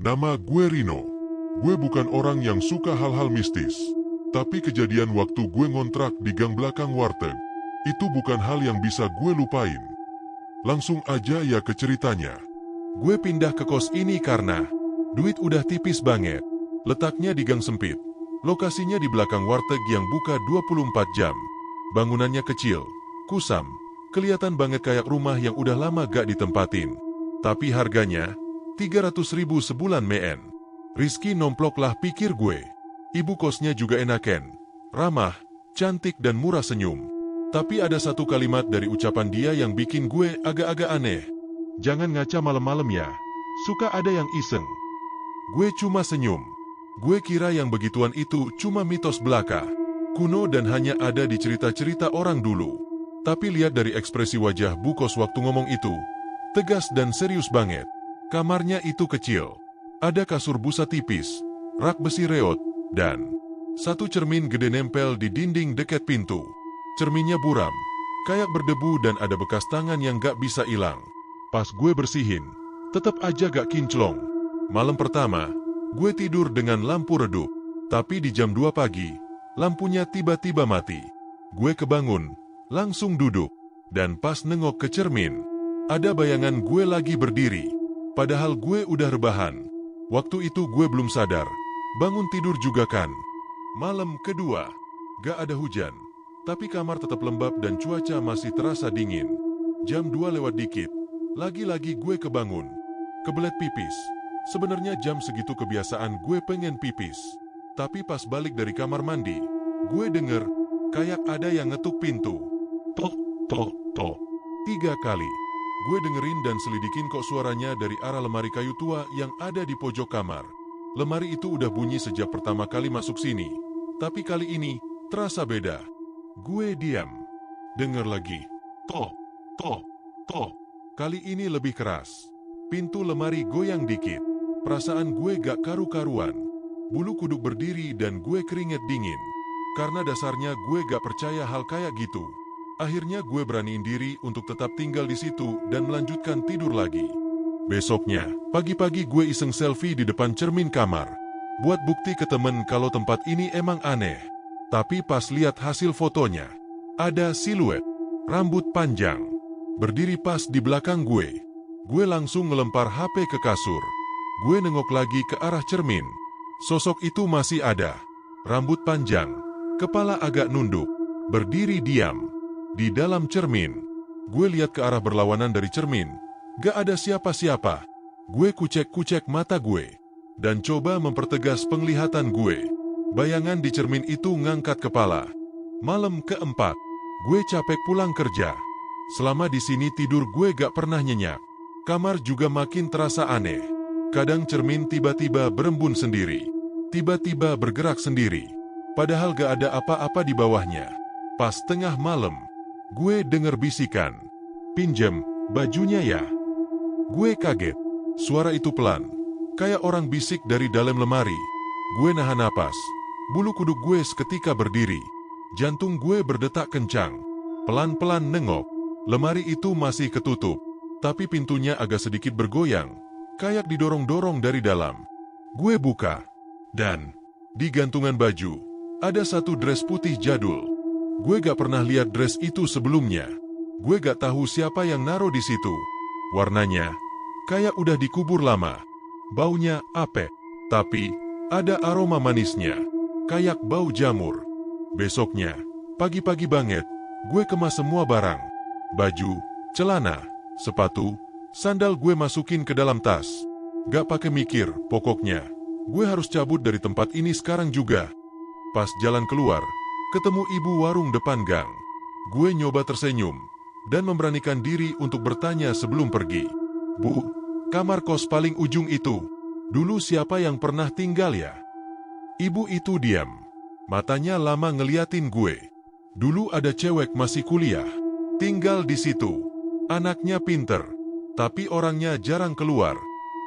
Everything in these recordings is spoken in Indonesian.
Nama gue Rino. Gue bukan orang yang suka hal-hal mistis. Tapi kejadian waktu gue ngontrak di gang belakang warteg, itu bukan hal yang bisa gue lupain. Langsung aja ya ke ceritanya. Gue pindah ke kos ini karena duit udah tipis banget. Letaknya di gang sempit. Lokasinya di belakang warteg yang buka 24 jam. Bangunannya kecil, kusam, kelihatan banget kayak rumah yang udah lama gak ditempatin. Tapi harganya 300.000 sebulan men. Rizky nomplok lah pikir gue. Ibu kosnya juga enaken, ramah, cantik dan murah senyum. Tapi ada satu kalimat dari ucapan dia yang bikin gue agak-agak aneh. Jangan ngaca malam-malam ya, suka ada yang iseng. Gue cuma senyum. Gue kira yang begituan itu cuma mitos belaka, kuno dan hanya ada di cerita-cerita orang dulu. Tapi lihat dari ekspresi wajah Bu Kos waktu ngomong itu, tegas dan serius banget. Kamarnya itu kecil. Ada kasur busa tipis, rak besi reot, dan satu cermin gede nempel di dinding dekat pintu. Cerminnya buram, kayak berdebu dan ada bekas tangan yang gak bisa hilang. Pas gue bersihin, tetap aja gak kinclong. Malam pertama, gue tidur dengan lampu redup. Tapi di jam 2 pagi, lampunya tiba-tiba mati. Gue kebangun, langsung duduk. Dan pas nengok ke cermin, ada bayangan gue lagi berdiri. Padahal gue udah rebahan. Waktu itu gue belum sadar. Bangun tidur juga kan. Malam kedua, gak ada hujan. Tapi kamar tetap lembab dan cuaca masih terasa dingin. Jam 2 lewat dikit. Lagi-lagi gue kebangun. Kebelet pipis. Sebenarnya jam segitu kebiasaan gue pengen pipis. Tapi pas balik dari kamar mandi, gue denger kayak ada yang ngetuk pintu. Tok, tok, tok. 3 kali. Gue dengerin dan selidikin kok suaranya dari arah lemari kayu tua yang ada di pojok kamar. Lemari itu udah bunyi sejak pertama kali masuk sini. Tapi kali ini, terasa beda. Gue diam. Dengar lagi. Tok, tok, tok. Kali ini lebih keras. Pintu lemari goyang dikit. Perasaan gue gak karu-karuan. Bulu kuduk berdiri dan gue keringet dingin. Karena dasarnya gue gak percaya hal kayak gitu. Akhirnya gue beraniin diri untuk tetap tinggal di situ dan melanjutkan tidur lagi. Besoknya, pagi-pagi gue iseng selfie di depan cermin kamar. Buat bukti ke temen kalau tempat ini emang aneh. Tapi pas lihat hasil fotonya, ada siluet, rambut panjang, berdiri pas di belakang gue. Gue langsung ngelempar HP ke kasur. Gue nengok lagi ke arah cermin. Sosok itu masih ada. Rambut panjang, kepala agak nunduk, berdiri diam. Di dalam cermin, gue lihat ke arah berlawanan dari cermin. Gak ada siapa-siapa. Gue kucek-kucek mata gue dan coba mempertegas penglihatan gue. Bayangan di cermin itu ngangkat kepala. Malam keempat, gue capek pulang kerja. Selama di sini tidur gue gak pernah nyenyak. Kamar juga makin terasa aneh. Kadang cermin tiba-tiba berembun sendiri. Tiba-tiba bergerak sendiri. Padahal gak ada apa-apa di bawahnya. Pas tengah malam, gue denger bisikan. Pinjem bajunya ya. Gue kaget. Suara itu pelan, kayak orang bisik dari dalam lemari. Gue nahan napas. Bulu kuduk gue seketika berdiri. Jantung gue berdetak kencang. Pelan-pelan nengok. Lemari itu masih ketutup, tapi pintunya agak sedikit bergoyang, kayak didorong-dorong dari dalam. Gue buka, dan di gantungan baju, ada satu dress putih jadul. Gue gak pernah lihat dress itu sebelumnya. Gue gak tahu siapa yang naruh di situ. Warnanya kayak udah dikubur lama. Baunya apek, tapi ada aroma manisnya, kayak bau jamur. Besoknya, pagi-pagi banget, gue kemas semua barang. Baju, celana, sepatu, sandal gue masukin ke dalam tas. Gak pakai mikir, pokoknya gue harus cabut dari tempat ini sekarang juga. Pas jalan keluar, ketemu ibu warung depan gang. Gue nyoba tersenyum dan memberanikan diri untuk bertanya sebelum pergi. Bu, kamar kos paling ujung itu, dulu siapa yang pernah tinggal ya? Ibu itu diam. Matanya lama ngeliatin gue. Dulu ada cewek masih kuliah, tinggal di situ. Anaknya pinter, tapi orangnya jarang keluar.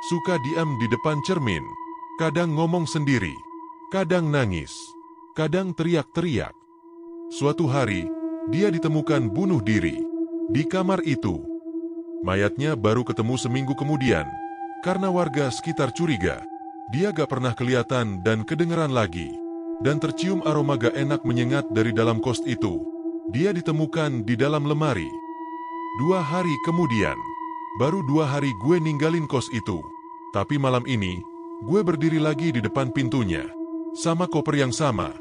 Suka diam di depan cermin. Kadang ngomong sendiri, kadang nangis, kadang teriak-teriak. Suatu hari, dia ditemukan bunuh diri di kamar itu. Mayatnya baru ketemu seminggu kemudian. Karena warga sekitar curiga, dia gak pernah kelihatan dan kedengeran lagi. Dan tercium aroma gak enak menyengat dari dalam kos itu. Dia ditemukan di dalam lemari. 2 hari kemudian, baru 2 hari gue ninggalin kos itu. Tapi malam ini, gue berdiri lagi di depan pintunya. Sama koper yang sama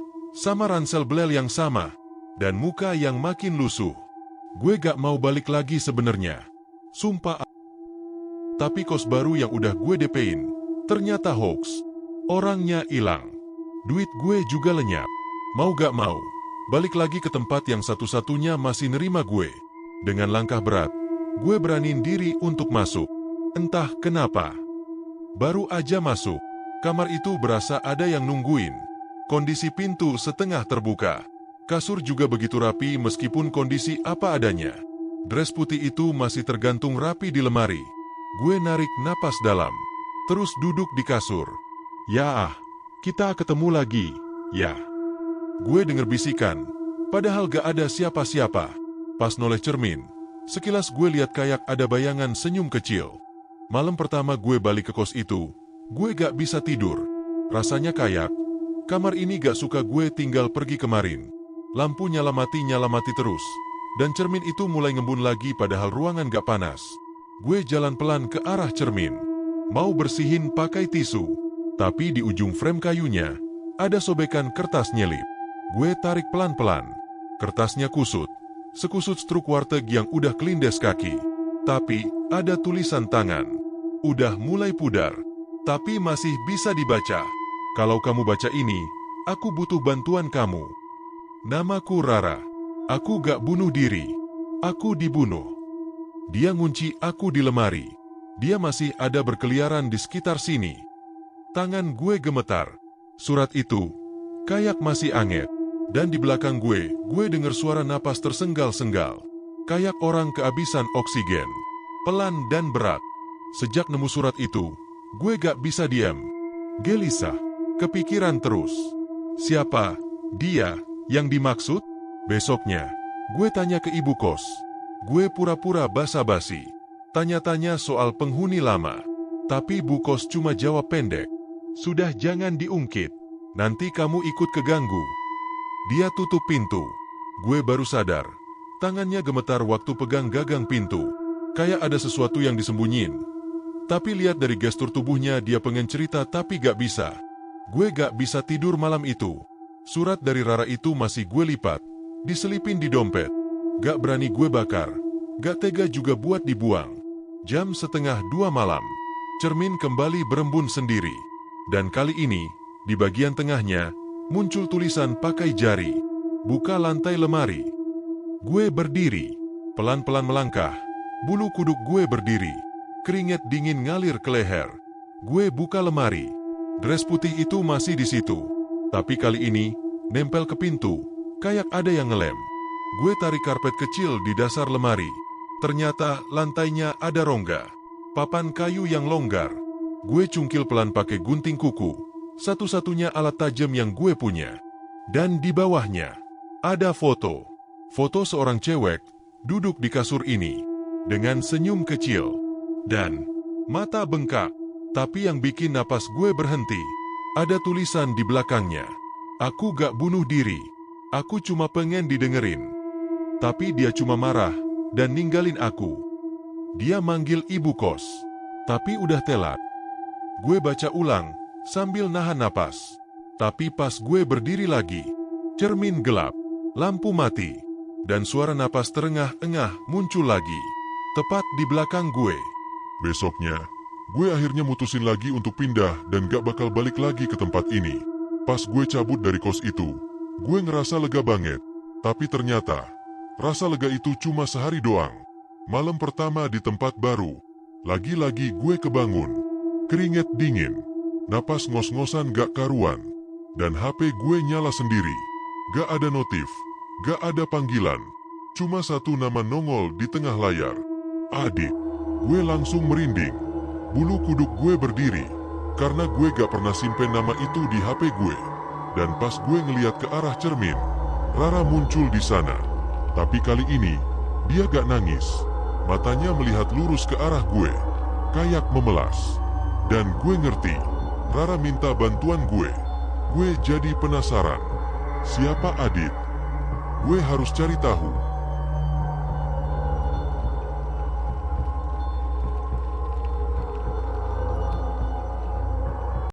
ransel belel yang sama, dan muka yang makin lusuh. Gue gak mau balik lagi sebenarnya. Sumpah. Tapi kos baru yang udah gue DP-in, ternyata hoax. Orangnya hilang. Duit gue juga lenyap. Mau gak mau, balik lagi ke tempat yang satu-satunya masih nerima gue. Dengan langkah berat, gue beraniin diri untuk masuk. Entah kenapa. Baru aja masuk, kamar itu berasa ada yang nungguin. Kondisi pintu setengah terbuka. Kasur juga begitu rapi meskipun kondisi apa adanya. Dres putih itu masih tergantung rapi di lemari. Gue narik napas dalam, terus duduk di kasur. Ya, kita ketemu lagi, ya. Gue denger bisikan, padahal gak ada siapa-siapa. Pas noleh cermin, sekilas gue lihat kayak ada bayangan senyum kecil. Malam pertama gue balik ke kos itu, gue gak bisa tidur. Rasanya kayak kamar ini gak suka gue tinggal pergi kemarin. Lampu nyala mati terus. Dan cermin itu mulai ngembun lagi padahal ruangan gak panas. Gue jalan pelan ke arah cermin. Mau bersihin pakai tisu. Tapi di ujung frame kayunya, ada sobekan kertas nyelip. Gue tarik pelan-pelan. Kertasnya kusut. Sekusut struk warteg yang udah kelindes kaki. Tapi ada tulisan tangan. Udah mulai pudar. Tapi masih bisa dibaca. Kalau kamu baca ini, aku butuh bantuan kamu. Namaku Rara. Aku gak bunuh diri. Aku dibunuh. Dia ngunci aku di lemari. Dia masih ada berkeliaran di sekitar sini. Tangan gue gemetar. Surat itu kayak masih anget. Dan di belakang gue denger suara napas tersenggal-senggal. Kayak orang kehabisan oksigen. Pelan dan berat. Sejak nemu surat itu, gue gak bisa diam. Gelisah. Kepikiran terus. Siapa dia yang dimaksud? Besoknya, gue tanya ke ibu kos. Gue pura-pura basa-basi. Tanya-tanya soal penghuni lama. Tapi bu kos cuma jawab pendek. Sudah jangan diungkit. Nanti kamu ikut keganggu. Dia tutup pintu. Gue baru sadar. Tangannya gemetar waktu pegang gagang pintu. Kayak ada sesuatu yang disembunyiin. Tapi lihat dari gestur tubuhnya dia pengen cerita tapi gak bisa. Gue gak bisa tidur malam itu. Surat dari Rara itu masih gue lipat. Diselipin di dompet. Gak berani gue bakar. Gak tega juga buat dibuang. Jam 1:30 malam. Cermin kembali berembun sendiri. Dan kali ini, di bagian tengahnya, muncul tulisan pakai jari. Buka lantai lemari. Gue berdiri. Pelan-pelan melangkah. Bulu kuduk gue berdiri. Keringat dingin ngalir ke leher. Gue buka lemari. Dres putih itu masih di situ. Tapi kali ini, nempel ke pintu. Kayak ada yang ngelem. Gue tarik karpet kecil di dasar lemari. Ternyata lantainya ada rongga. Papan kayu yang longgar. Gue cungkil pelan pakai gunting kuku. Satu-satunya alat tajam yang gue punya. Dan di bawahnya, ada foto. Foto seorang cewek, duduk di kasur ini. Dengan senyum kecil. Dan mata bengkak. Tapi yang bikin napas gue berhenti, ada tulisan di belakangnya. Aku gak bunuh diri. Aku cuma pengen didengerin. Tapi dia cuma marah dan ninggalin aku. Dia manggil ibu kos. Tapi udah telat. Gue baca ulang sambil nahan napas. Tapi pas gue berdiri lagi, cermin gelap, lampu mati, dan suara napas terengah-engah muncul lagi. Tepat di belakang gue. Besoknya, gue akhirnya mutusin lagi untuk pindah dan gak bakal balik lagi ke tempat ini. Pas gue cabut dari kos itu, gue ngerasa lega banget. Tapi ternyata, rasa lega itu cuma sehari doang. Malam pertama di tempat baru, lagi-lagi gue kebangun. Keringet dingin, napas ngos-ngosan gak karuan. Dan HP gue nyala sendiri. Gak ada notif, gak ada panggilan. Cuma satu nama nongol di tengah layar. Adit. Gue langsung merinding. Bulu kuduk gue berdiri, karena gue gak pernah simpen nama itu di HP gue. Dan pas gue ngeliat ke arah cermin, Rara muncul di sana. Tapi kali ini, dia gak nangis. Matanya melihat lurus ke arah gue, kayak memelas. Dan gue ngerti, Rara minta bantuan gue. Gue jadi penasaran. Siapa Adit? Gue harus cari tahu.